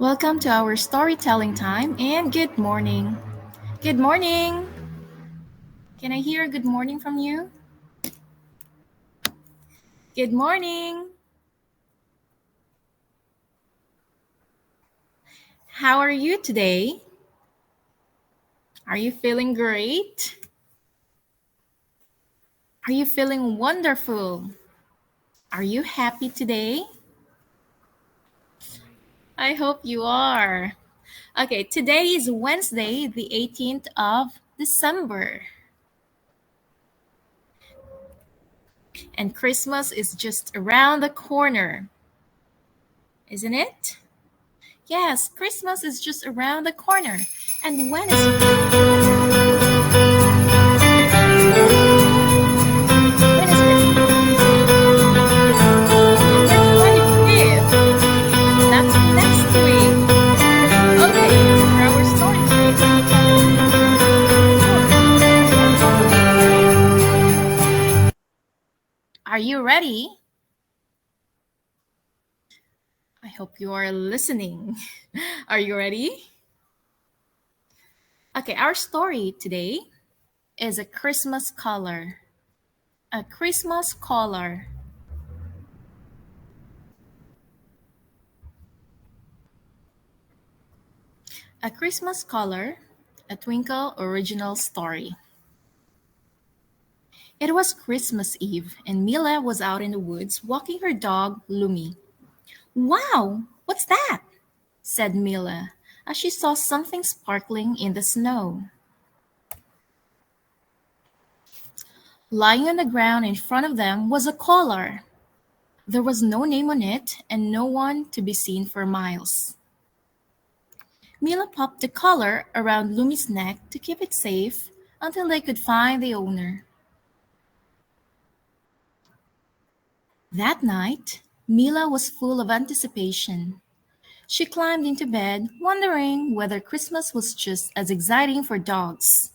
Welcome to our storytelling time and good morning. Good morning. Can I hear a good morning from you? Good morning. How are you today? Are you feeling great? Are you feeling wonderful? Are you happy today? I hope you are. Okay, today is Wednesday, the 18th of December, and Christmas is just around the corner, isn't it? Yes, Christmas is just around the corner. And when is October 25th? That's next week. Okay, for our story. Are you ready? I hope you are listening. Are you ready? Okay, our story today is a Christmas color. A Christmas color. A Christmas color, a Twinkle original story. It was Christmas Eve, and Mila was out in the woods walking her dog, Lumi. Wow, what's that? Said Mila, as she saw something sparkling in the snow. Lying on the ground in front of them was a collar. There was no name on it and no one to be seen for miles. Mila popped the collar around Lumi's neck to keep it safe until they could find the owner. That night, Mila was full of anticipation. She climbed into bed, wondering whether Christmas was just as exciting for dogs.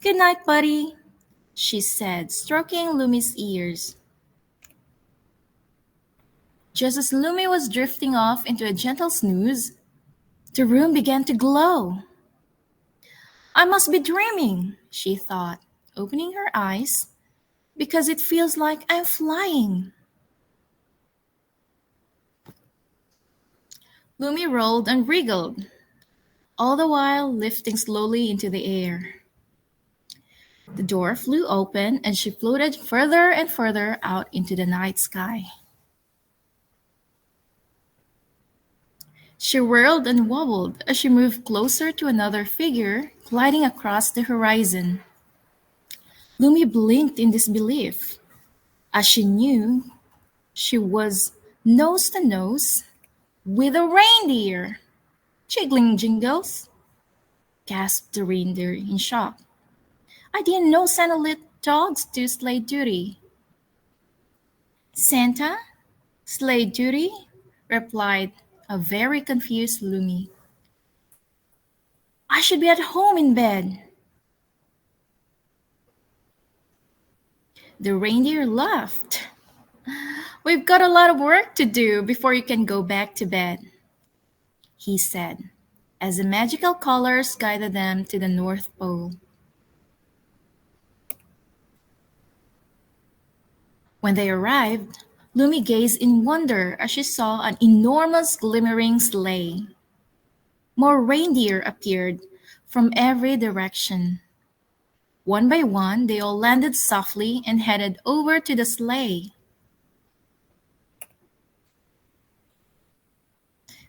Good night, buddy, she said, stroking Lumi's ears. Just as Lumi was drifting off into a gentle snooze, the room began to glow. I must be dreaming, she thought, opening her eyes, because it feels like I'm flying. Lumi rolled and wriggled, all the while lifting slowly into the air. The door flew open and she floated further and further out into the night sky. She whirled and wobbled as she moved closer to another figure gliding across the horizon. Lumi blinked in disbelief, as she knew she was nose to nose with a reindeer. Jiggling jingles, gasped the reindeer in shock. I didn't know Santa let dogs do sleigh duty. Santa? Sleigh duty? Replied a very confused Lumi. I should be at home in bed. The reindeer laughed. We've got a lot of work to do before you can go back to bed, he said, as the magical colors guided them to the North Pole. When they arrived, Lumi gazed in wonder as she saw an enormous glimmering sleigh. More reindeer appeared from every direction. One by one, they all landed softly and headed over to the sleigh.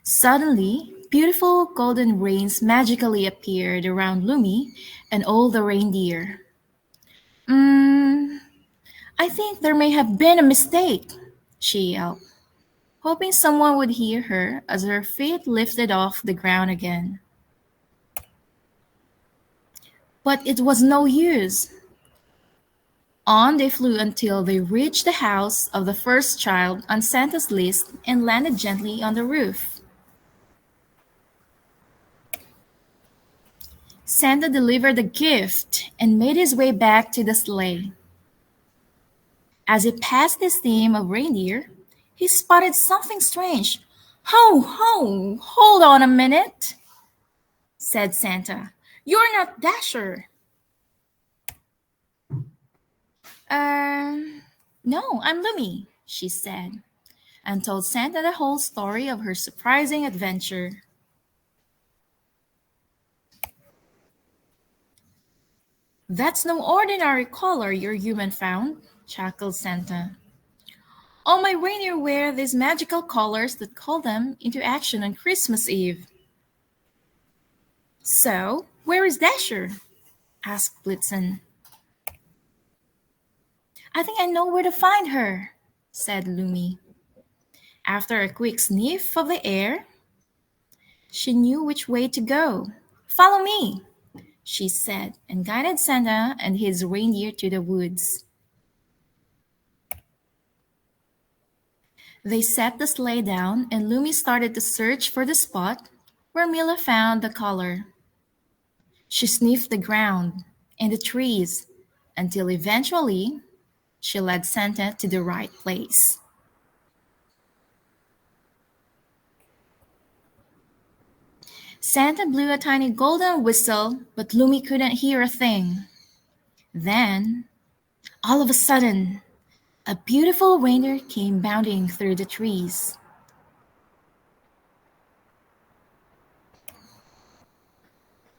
Suddenly, beautiful golden rains magically appeared around Lumi and all the reindeer. I think there may have been a mistake, she yelled, hoping someone would hear her as her feet lifted off the ground again. But it was no use. On they flew until they reached the house of the first child on Santa's list and landed gently on the roof. Santa delivered the gift and made his way back to the sleigh. As he passed his team of reindeer, he spotted something strange. Ho, ho, hold on a minute, said Santa. You're not Dasher. Um, no, I'm Lumi, she said, and told Santa the whole story of her surprising adventure. That's no ordinary color your human found, chuckled Santa. All my reindeer wear these magical colors that call them into action on Christmas Eve. So, where is Dasher? Asked Blitzen. I think I know where to find her, said Lumi. After a quick sniff of the air, she knew which way to go. Follow me, she said, and guided Santa and his reindeer to the woods. They set the sleigh down, and Lumi started to search for the spot where Mila found the collar. She sniffed the ground and the trees until eventually she led Santa to the right place. Santa blew a tiny golden whistle, but Lumi couldn't hear a thing. Then, all of a sudden, a beautiful reindeer came bounding through the trees.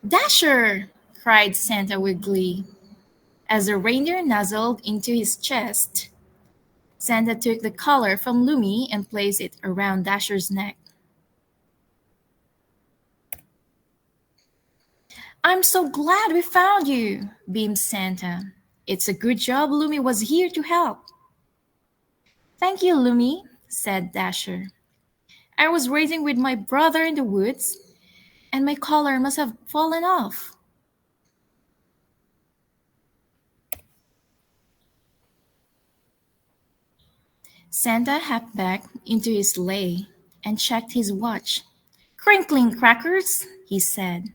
Dasher! Cried Santa with glee, as the reindeer nuzzled into his chest. Santa took the collar from Lumi and placed it around Dasher's neck. I'm so glad we found you, beamed Santa. It's a good job Lumi was here to help. Thank you, Lumi, said Dasher. I was racing with my brother in the woods, and my collar must have fallen off. Santa hopped back into his sleigh and checked his watch. Crinkling crackers, he said.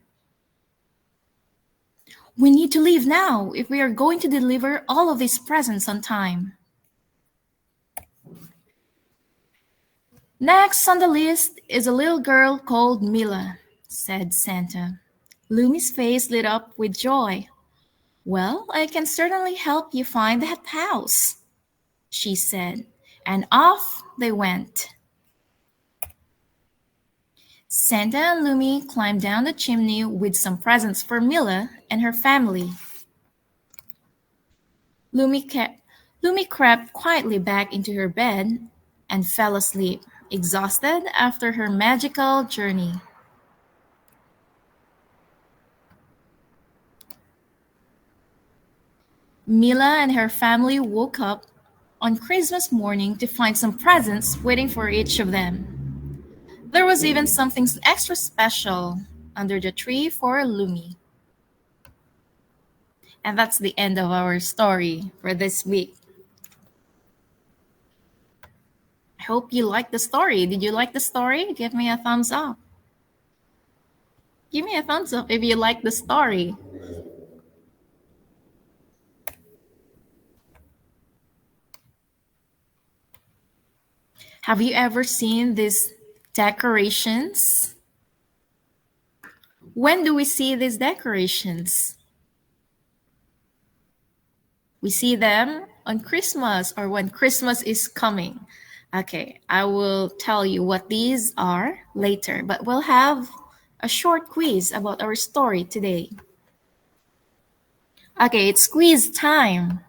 We need to leave now if we are going to deliver all of these presents on time. Next on the list is a little girl called Mila, said Santa. Lumi's face lit up with joy. Well, I can certainly help you find that house, she said, and off they went. Santa and Lumi climbed down the chimney with some presents for Mila and her family. Lumi crept quietly back into her bed and fell asleep, exhausted after her magical journey. Mila and her family woke up on Christmas morning to find some presents waiting for each of them. There was even something extra special under the tree for Lumi. And that's the end of our story for this week. I hope you liked the story. Did you like the story? Give me a thumbs up. Give me a thumbs up if you like the story. Have you ever seen these decorations? When do we see these decorations? We see them on Christmas or when Christmas is coming. Okay, I will tell you what these are later, but we'll have a short quiz about our story today. Okay, it's quiz time.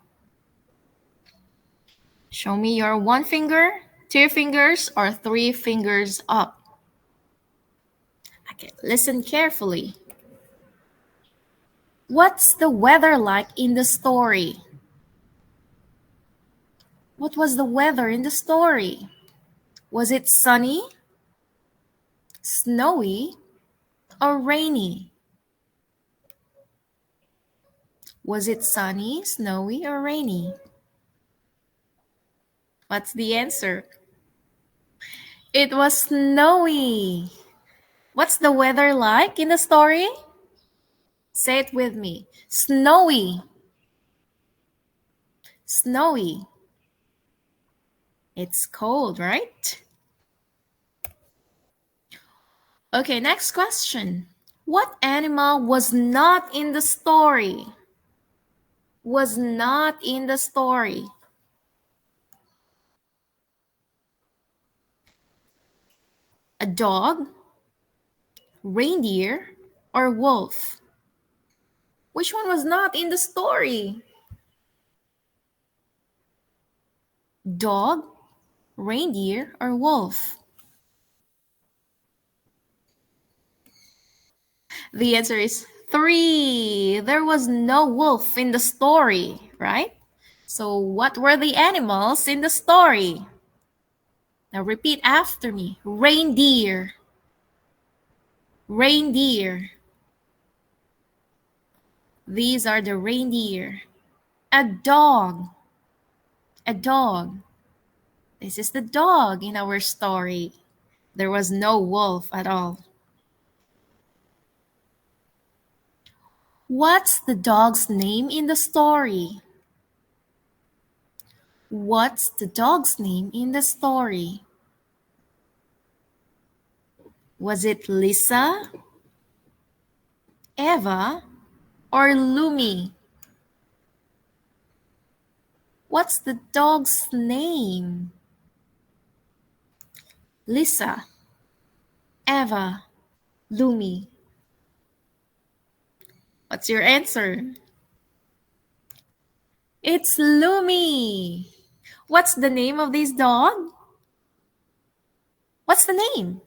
Show me your one finger, two fingers, or three fingers up. Okay, listen carefully. What's the weather like in the story? What was the weather in the story? Was it sunny, snowy, or rainy? Was it sunny, snowy, or rainy? What's the answer? It was snowy. What's the weather like in the story? Say it with me. Snowy. Snowy. It's cold, right? Okay, next question. What animal was not in the story? Was not in the story. A dog, reindeer, or wolf? Which one was not in the story? Dog, reindeer, or wolf? The answer is three. There was no wolf in the story, right? So, what were the animals in the story? Now, repeat after me: reindeer, reindeer. These are the reindeer. A dog, a dog. This is the dog in our story. There was no wolf at all. What's the dog's name in the story? What's the dog's name in the story? Was it Lisa, Eva, or Lumi? What's the dog's name? Lisa, Eva, Lumi. What's your answer? It's Lumi. What's the name of this dog? What's the name?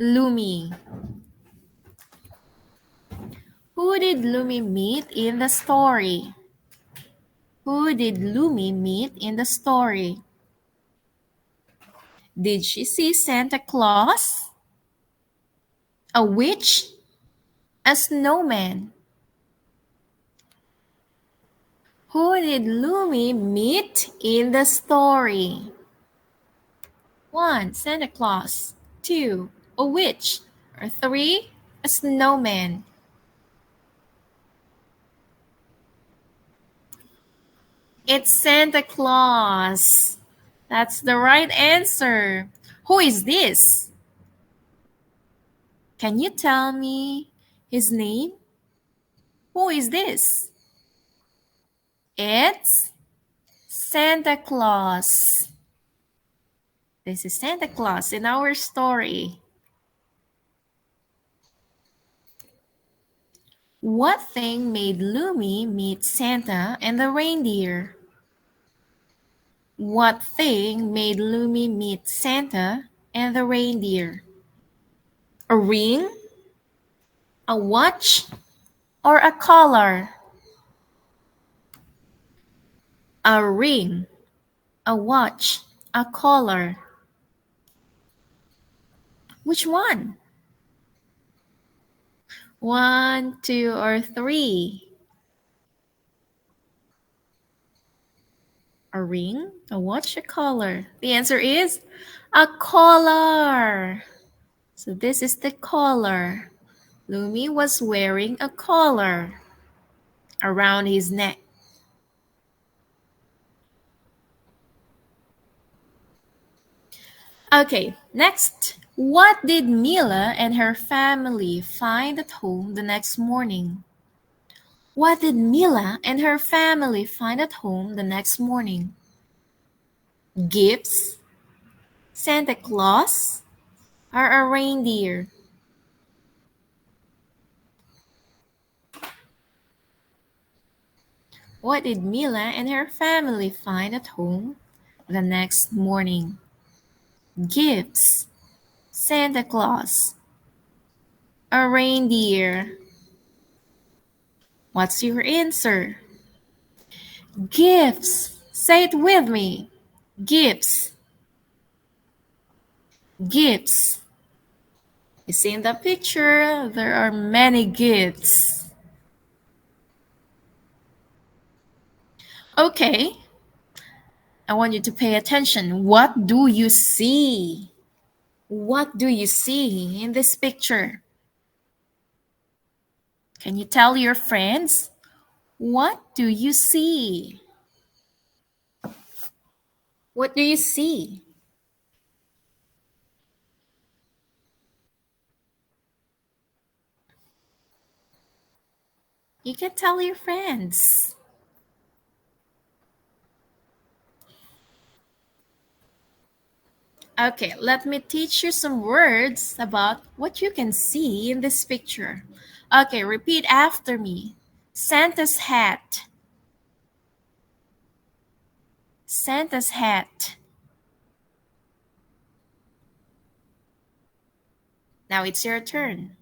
Lumi. Who did Lumi meet in the story? Who did Lumi meet in the story? Did she see Santa Claus? A witch? A snowman? Who did Lumi meet in the story? 1. Santa Claus. 2. A witch. Or 3. A snowman. It's Santa Claus. That's the right answer. Who is this? Can you tell me his name? Who is this? It's Santa Claus. This is Santa Claus in our story. What thing made Lumi meet Santa and the reindeer? What thing made Lumi meet Santa and the reindeer? A ring? A watch? Or a collar? A ring, a watch, a collar. Which one? 1, 2, or 3? A ring, a watch, a collar. The answer is a collar. So this is the collar. Lumi was wearing a collar around his neck. Okay, next. What did Mila and her family find at home the next morning? What did Mila and her family find at home the next morning? Gifts, Santa Claus, or a reindeer? What did Mila and her family find at home the next morning? Gifts, Santa Claus, a reindeer. What's your answer? Gifts. Say it with me. Gifts. Gifts. You see in the picture, there are many gifts. Okay, I want you to pay attention. What do you see? What do you see in this picture? Can you tell your friends? What do you see? What do you see? You can tell your friends. Okay, let me teach you some words about what you can see in this picture. Okay, repeat after me. Santa's hat. Santa's hat. Now it's your turn.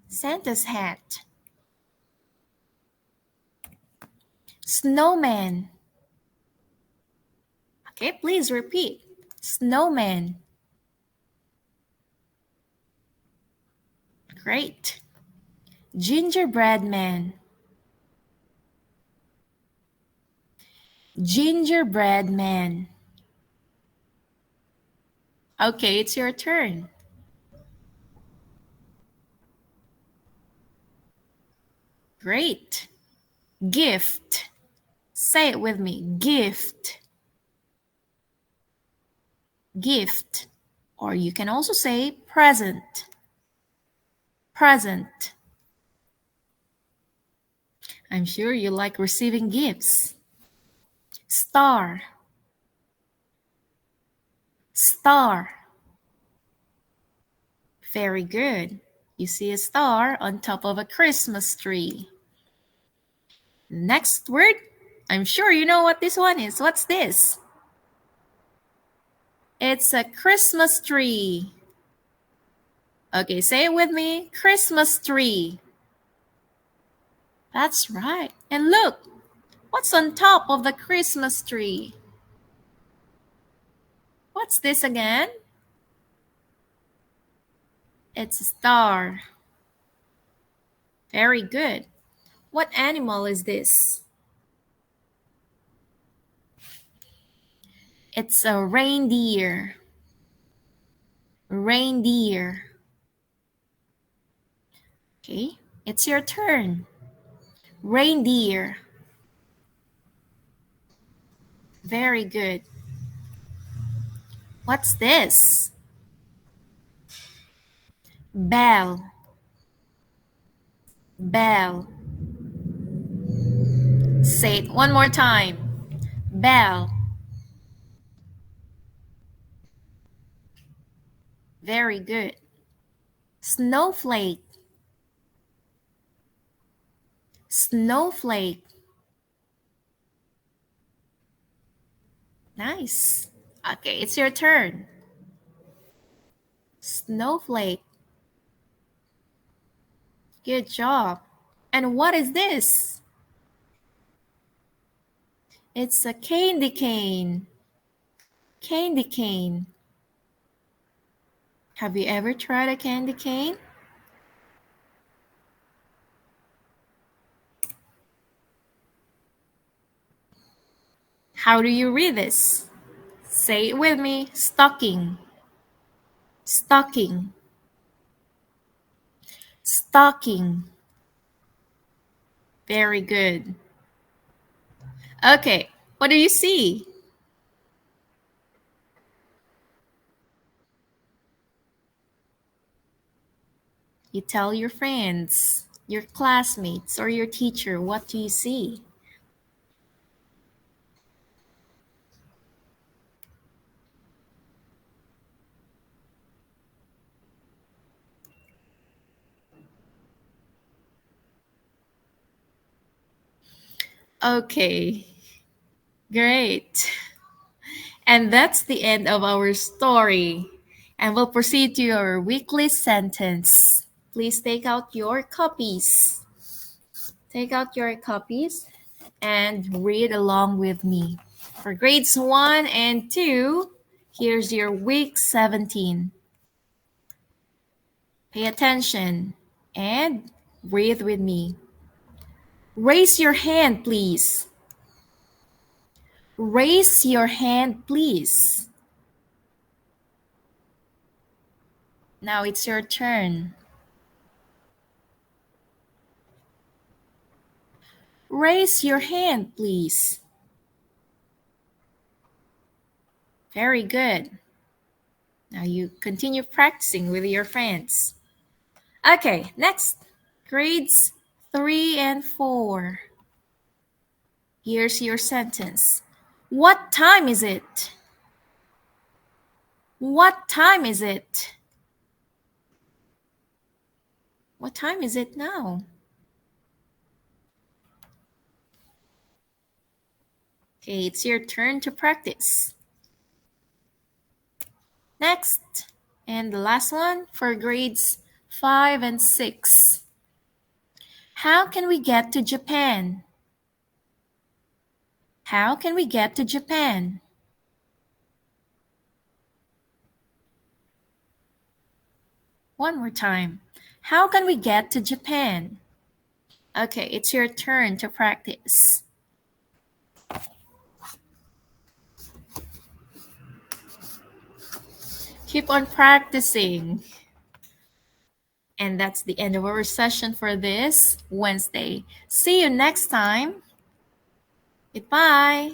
Santa's hat. Snowman. Okay, please repeat. Snowman. Great. Gingerbread man. Gingerbread man. Okay, it's your turn. Great. Gift. Say it with me. Gift. Gift. Or you can also say present. Present. I'm sure you like receiving gifts. Star. Star. Very good. You see a star on top of a Christmas tree. Next word. I'm sure you know what this one is. What's this? It's a Christmas tree. Okay, say it with me. Christmas tree. That's right. And look, what's on top of the Christmas tree? What's this again? It's a star. Very good. What animal is this? It's a reindeer. Reindeer. Okay, it's your turn. Reindeer. Very good. What's this? Bell. Bell. Say it one more time. Bell. Very good. Snowflake. Snowflake. Nice. Okay, it's your turn. Snowflake. Good job. And what is this? It's a candy cane. Candy cane. Have you ever tried a candy cane? How do you read this? Say it with me. Stocking. Stocking. Stocking. Very good. Okay, what do you see? You tell your friends, your classmates, or your teacher, what do you see? Okay, great. And that's the end of our story. And we'll proceed to our weekly sentence. Please take out your copies. Take out your copies and read along with me. For grades 1 and 2, here's your week 17. Pay attention and read with me. Raise your hand, please. Raise your hand, please. Now it's your turn. Raise your hand, please. Very good. Now you continue practicing with your friends. Okay, next. Grades 3 and 4. Here's your sentence. What time is it? What time is it? What time is it now? Okay, it's your turn to practice. Next, and the last one for grades 5 and 6. How can we get to Japan? How can we get to Japan? One more time. How can we get to Japan? Okay, it's your turn to practice. Keep on practicing. And that's the end of our session for this Wednesday. See you next time. Goodbye.